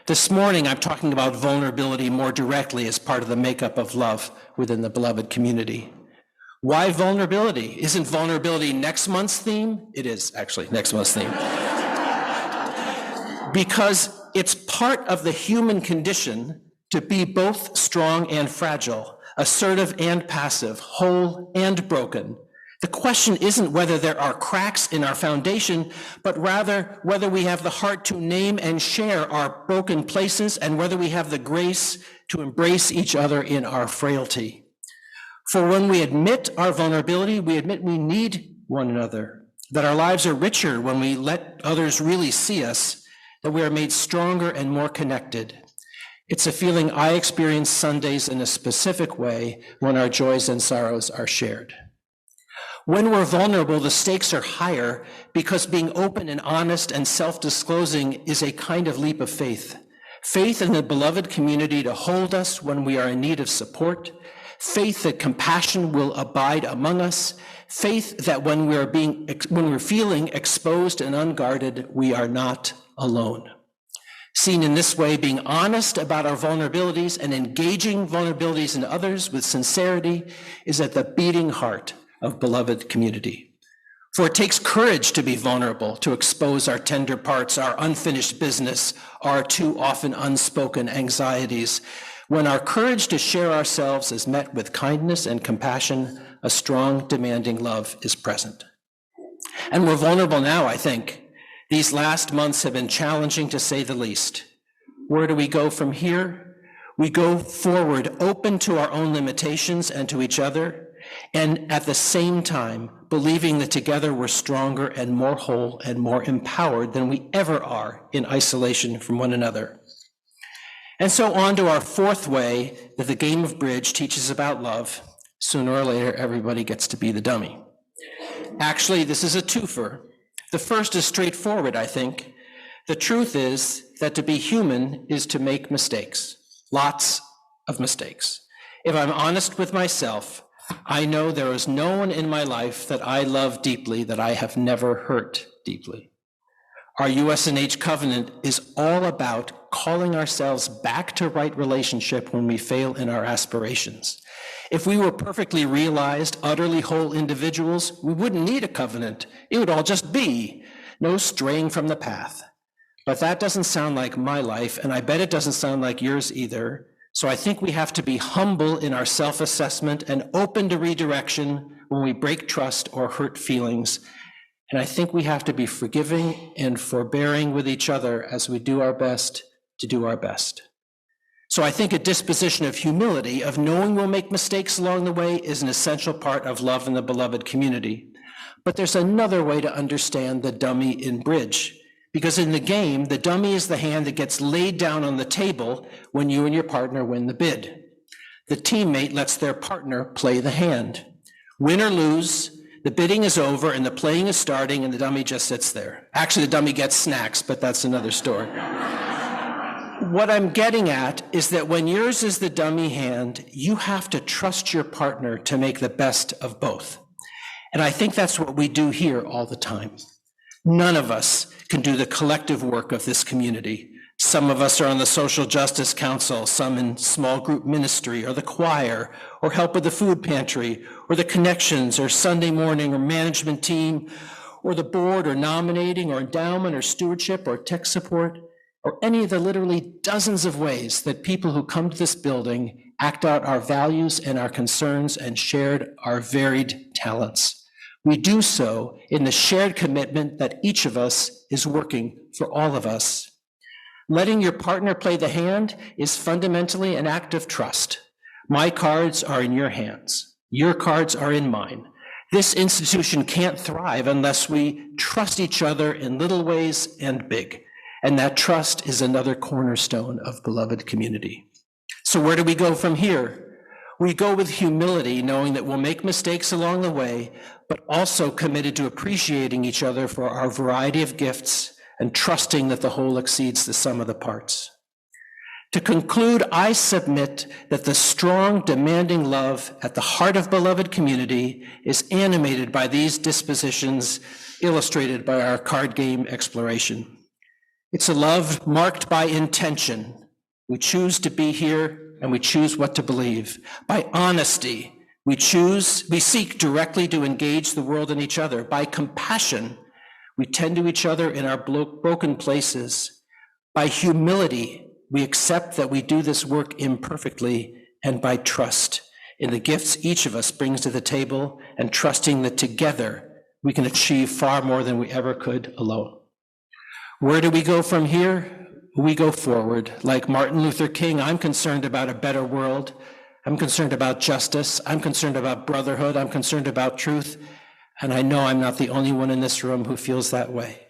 This morning, I'm talking about vulnerability more directly as part of the makeup of love within the beloved community. Why vulnerability? Isn't vulnerability next month's theme? It is actually next month's theme. Because it's part of the human condition to be both strong and fragile, assertive and passive, whole and broken. The question isn't whether there are cracks in our foundation, but rather whether we have the heart to name and share our broken places and whether we have the grace to embrace each other in our frailty. For when we admit our vulnerability, we admit we need one another, that our lives are richer when we let others really see us, that we are made stronger and more connected. It's a feeling I experience Sundays in a specific way when our joys and sorrows are shared. When we're vulnerable, the stakes are higher because being open and honest and self-disclosing is a kind of leap of faith. Faith in the beloved community to hold us when we are in need of support. Faith that compassion will abide among us. Faith that when we're feeling exposed and unguarded, we are not alone. Seen in this way, being honest about our vulnerabilities and engaging vulnerabilities in others with sincerity is at the beating heart of beloved community. For it takes courage to be vulnerable, to expose our tender parts, our unfinished business, our too often unspoken anxieties. When our courage to share ourselves is met with kindness and compassion, a strong, demanding love is present. And we're vulnerable now, I think. These last months have been challenging to say the least. Where do we go from here? We go forward, open to our own limitations and to each other, and at the same time, believing that together we're stronger and more whole and more empowered than we ever are in isolation from one another. And so on to our fourth way that the game of bridge teaches about love. Sooner or later, everybody gets to be the dummy. Actually, this is a twofer. The first is straightforward, I think. The truth is that to be human is to make mistakes, lots of mistakes. If I'm honest with myself, I know there is no one in my life that I love deeply that I have never hurt deeply. Our USNH covenant is all about calling ourselves back to right relationship when we fail in our aspirations. If we were perfectly realized, utterly whole individuals, we wouldn't need a covenant. It would all just be. No straying from the path. But that doesn't sound like my life, and I bet it doesn't sound like yours either. So I think we have to be humble in our self-assessment and open to redirection when we break trust or hurt feelings. And I think we have to be forgiving and forbearing with each other as we do our best to do our best. So I think a disposition of humility, of knowing we'll make mistakes along the way, is an essential part of love in the beloved community. But there's another way to understand the dummy in bridge. Because in the game, the dummy is the hand that gets laid down on the table when you and your partner win the bid. The teammate lets their partner play the hand. Win or lose, the bidding is over and the playing is starting and the dummy just sits there. Actually, the dummy gets snacks, but that's another story. What I'm getting at is that when yours is the dummy hand, you have to trust your partner to make the best of both. And I think that's what we do here all the time. None of us can do the collective work of this community. Some of us are on the Social Justice Council, some in small group ministry or the choir, or help with the food pantry, or the connections, or Sunday morning, or management team, or the board or nominating or endowment or stewardship or tech support, or any of the literally dozens of ways that people who come to this building act out our values and our concerns and shared our varied talents. We do so in the shared commitment that each of us is working for all of us. Letting your partner play the hand is fundamentally an act of trust. My cards are in your hands. Your cards are in mine. This institution can't thrive unless we trust each other in little ways and big. And that trust is another cornerstone of beloved community. So where do we go from here? We go with humility, knowing that we'll make mistakes along the way, but also committed to appreciating each other for our variety of gifts and trusting that the whole exceeds the sum of the parts. To conclude, I submit that the strong, demanding love at the heart of beloved community is animated by these dispositions illustrated by our card game exploration. It's a love marked by intention. We choose to be here and we choose what to believe. By honesty, we seek directly to engage the world and each other. By compassion, we tend to each other in our broken places. By humility, we accept that we do this work imperfectly, and by trust in the gifts each of us brings to the table, and trusting that together we can achieve far more than we ever could alone. Where do we go from here? We go forward. Like Martin Luther King, I'm concerned about a better world. I'm concerned about justice. I'm concerned about brotherhood. I'm concerned about truth. And I know I'm not the only one in this room who feels that way.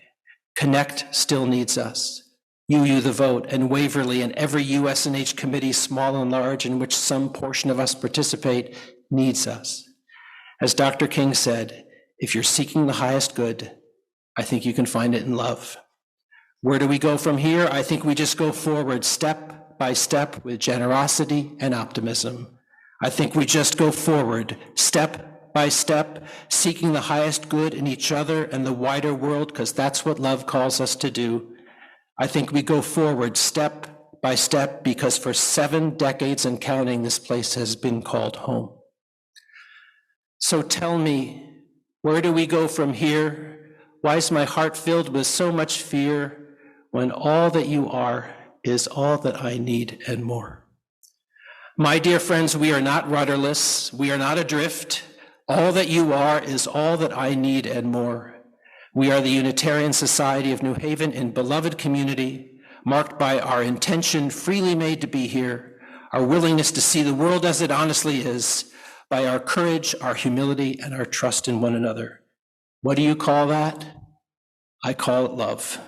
Connect still needs us. UU the vote, and Waverly, and every USNH committee, small and large, in which some portion of us participate, needs us. As Dr. King said, if you're seeking the highest good, I think you can find it in love. Where do we go from here? I think we just go forward step by step with generosity and optimism. I think we just go forward step by step, seeking the highest good in each other and the wider world, because that's what love calls us to do. I think we go forward step by step because for 7 decades and counting, this place has been called home. So tell me, where do we go from here? Why is my heart filled with so much fear when all that you are is all that I need and more? My dear friends, we are not rudderless. We are not adrift. All that you are is all that I need and more. We are the Unitarian Society of New Haven in beloved community, marked by our intention freely made to be here, our willingness to see the world as it honestly is, by our courage, our humility, and our trust in one another. What do you call that? I call it love,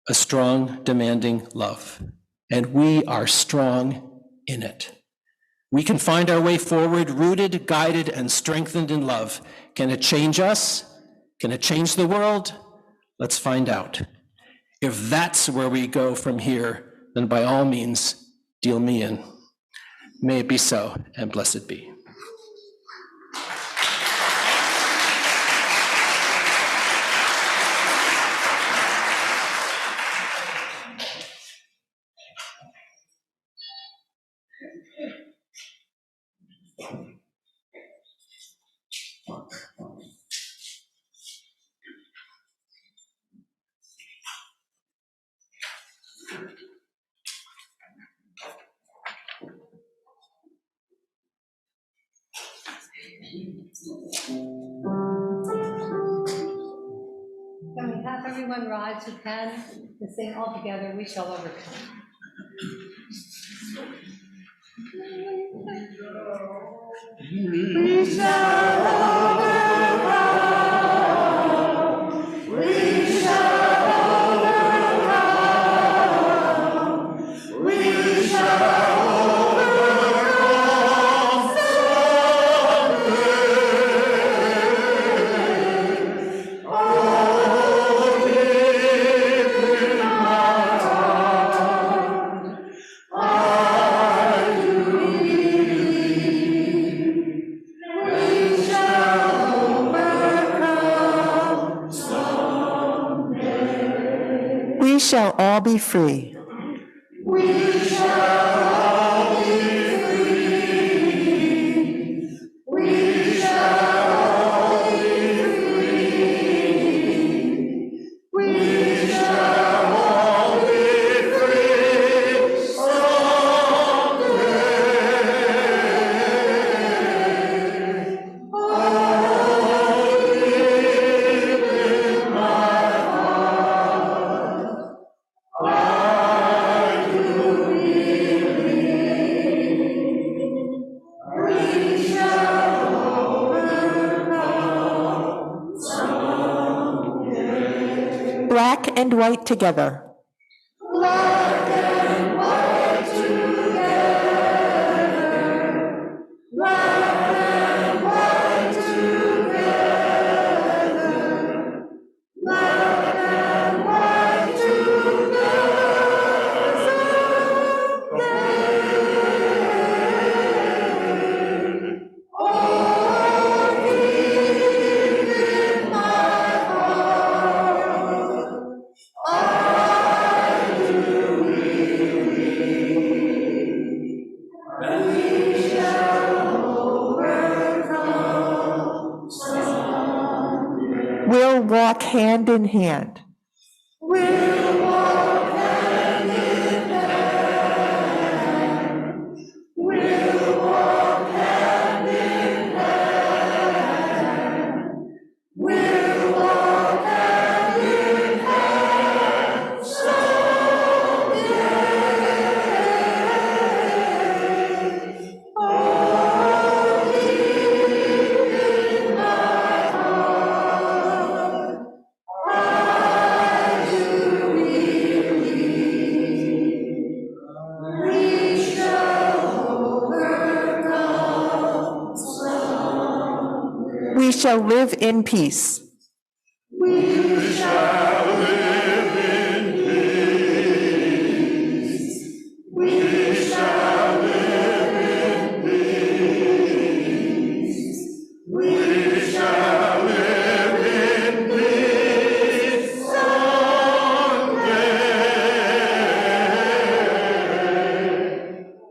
a strong, demanding love. And we are strong in it. We can find our way forward, rooted, guided, and strengthened in love. Can it change us? Can it change the world? Let's find out. If that's where we go from here, then by all means, deal me in. May it be so, and blessed be. Can we have everyone rise who can to sing all together, We Shall Overcome? We shall overcome. We shall overcome. We shall We shall all be free. We shall all be free. We shall all be free. black and white together. Black and white together. Black and white together. Black and white together. Oh, deep in my heart, I do believe we shall overcome someday. We'll walk hand in hand. We'll walk hand in hand. We'll walk hand in hand. We'll walk hand in hand someday. Oh, deep in my heart, I do believe we shall overcome someday. We shall live in peace. We shall live in peace. We shall live in peace. We shall live in peace someday.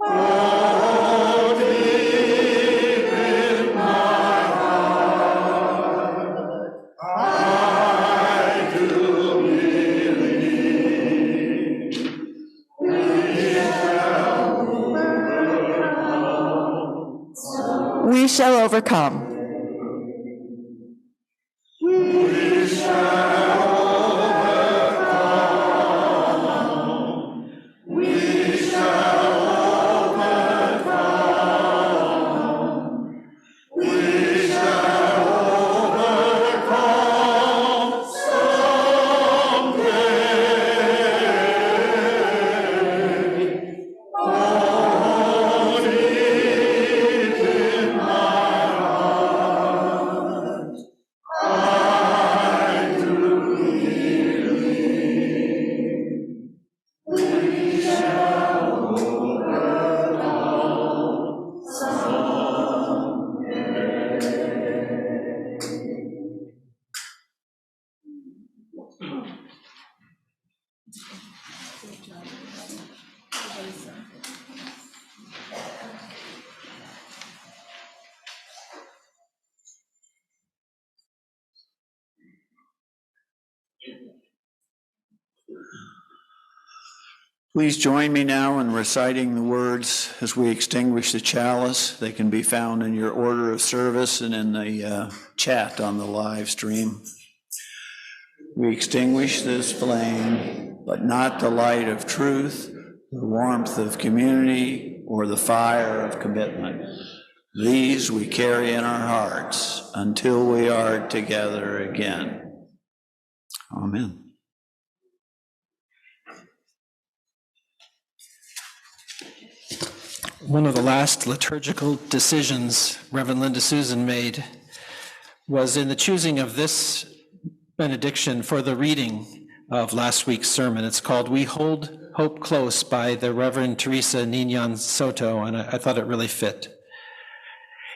Oh, deep in my heart, I do believe we shall overcome. We shall overcome. We shall overcome. We shall overcome. We shall overcome someday. Oh, deep in my heart, I do believe we shall overcome someday. Please join me now in reciting the words as we extinguish the chalice. They can be found in your order of service and in the chat on the live stream. We extinguish this flame, but not the light of truth, the warmth of community, or the fire of commitment. These we carry in our hearts until we are together again. Amen. One of the last liturgical decisions Reverend Linda Susan made was in the choosing of this benediction for the reading of last week's sermon. It's called "We Hold Hope Close" by the Reverend Teresa Niñan Soto, and I thought it really fit.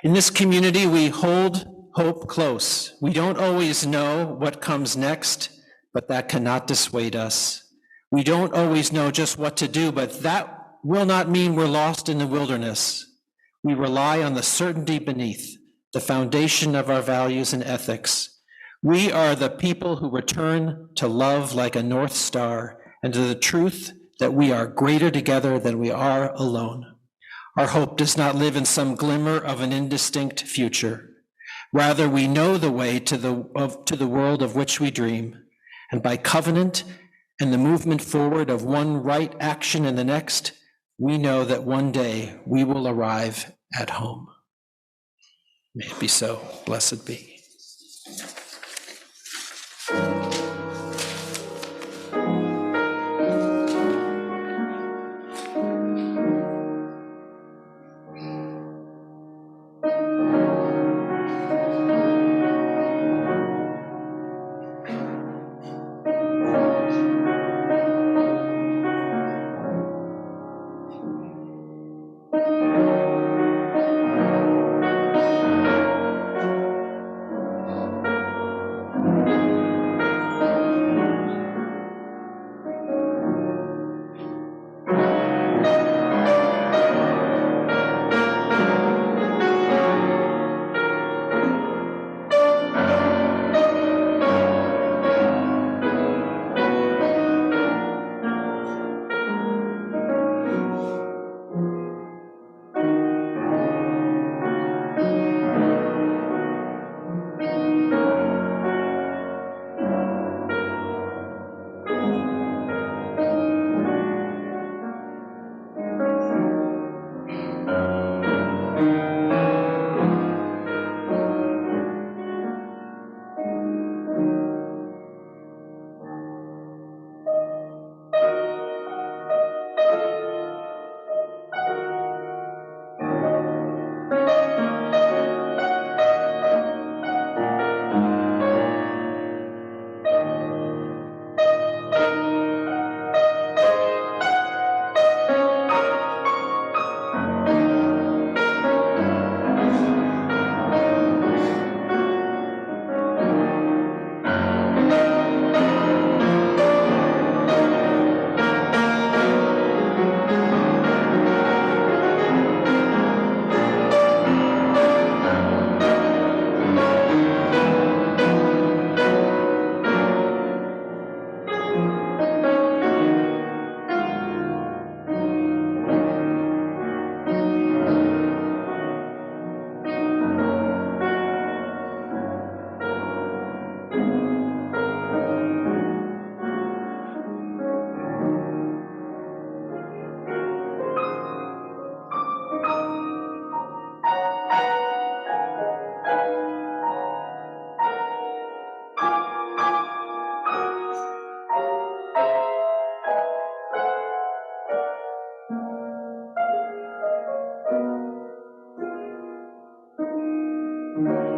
In this community, we hold hope close. We don't always know what comes next, but that cannot dissuade us. We don't always know just what to do, but that will not mean we're lost in the wilderness. We rely on the certainty beneath, the foundation of our values and ethics. We are the people who return to love like a North Star and to the truth that we are greater together than we are alone. Our hope does not live in some glimmer of an indistinct future. Rather, we know the way to the world of which we dream, and by covenant and the movement forward of one right action and the next, we know that one day we will arrive at home. May it be so. Blessed be. Thank